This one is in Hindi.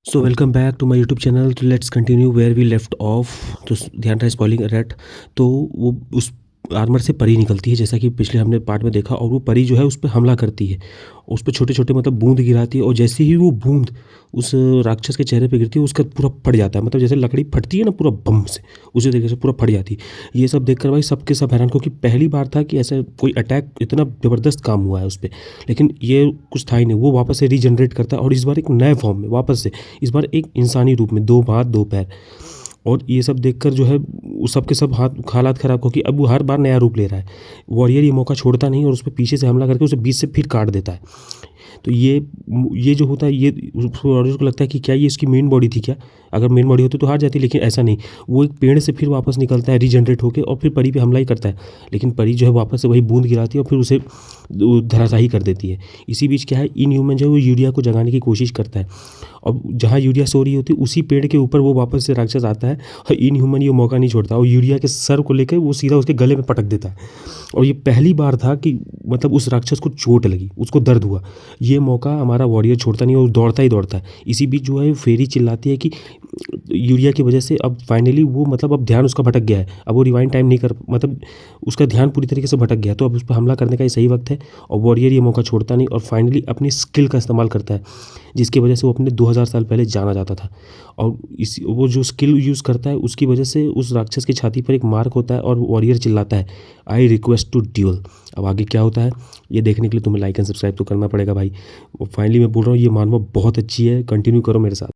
So welcome back to my YouTube channel. तो let's continue where we left off. तो ध्यान रहा स्पॉइलिंग रैट। तो वो उस आर्मर से परी निकलती है, जैसा कि पिछले हमने पार्ट में देखा, और वो परी जो है उस पे हमला करती है। उस पे छोटे छोटे मतलब बूंद गिराती है, और जैसे ही वो बूंद उस राक्षस के चेहरे पे गिरती है उसका पूरा फट जाता है। मतलब जैसे लकड़ी फटती है ना पूरा बम से, उसी तरीके से पूरा फट जाती है। ये सब देखकर भाई सबके सब हैरान, क्योंकि पहली बार था कि ऐसा कोई अटैक इतना ज़बरदस्त काम हुआ है उस पे। लेकिन ये कुछ था ही नहीं, वो वापस से रीजनरेट करता है, और इस बार एक नए फॉर्म में वापस से, इस बार एक इंसानी रूप में, 2 हाथ 2 पैर। और ये सब देखकर जो है वो सब के सब हालात ख़राब, क्योंकि अब वो हर बार नया रूप ले रहा है। वॉरियर ये मौका छोड़ता नहीं, और उस पे पीछे से हमला करके उसे बीच से फिर काट देता है। तो ये जो होता है, ये उसको ऑडियंस को लगता है कि क्या ये इसकी मेन बॉडी थी क्या? अगर मेन बॉडी होती तो हार जाती, लेकिन ऐसा नहीं। वो एक पेड़ से फिर वापस निकलता है रीजनरेट होके, और फिर परी पे हमला ही करता है। लेकिन परी जो है वापस से वही बूंद गिराती है और फिर उसे धराशायी कर देती है। इसी बीच क्या है, इनह्यूमन जो है वो यूरिया को जगाने की कोशिश करता है, और जहाँ यूरिया सो रही होती है उसी पेड़ के ऊपर वो वापस से राक्षस आता है, और इनह्यूमन ये मौका नहीं छोड़ता, और यूरिया के सर को लेकर वो सीधा उसके गले में पटक देता है। और ये पहली बार था कि मतलब उस राक्षस को चोट लगी, उसको दर्द हुआ। ये मौका हमारा वॉरियर छोड़ता नहीं, और दौड़ता ही दौड़ता है। इसी बीच जो है फेरी चिल्लाती है कि यूरिया की वजह से अब फाइनली वो मतलब अब ध्यान उसका भटक गया है, अब वो रिवाइंड टाइम नहीं कर, मतलब उसका ध्यान पूरी तरीके से भटक गया, तो अब उस पर हमला करने का ये सही वक्त है। और वॉरियर ये मौका छोड़ता नहीं, और फाइनली अपनी स्किल का इस्तेमाल करता है, जिसकी वजह से वो अपने 2000 साल पहले जाना जाता था। और इसी वो जो स्किल यूज़ करता है उसकी वजह से उस राक्षस की छाती पर एक मार्क होता है, और वॉरियर चिल्लाता है, आई रिक्वेस्ट टू ड्यूल। अब आगे क्या होता है ये देखने के लिए तुम्हें लाइक एंड सब्सक्राइब तो करना पड़ेगा भाई। फाइनली मैं बोल रहा हूँ ये मानवा बहुत अच्छी है, कंटिन्यू करो मेरे साथ।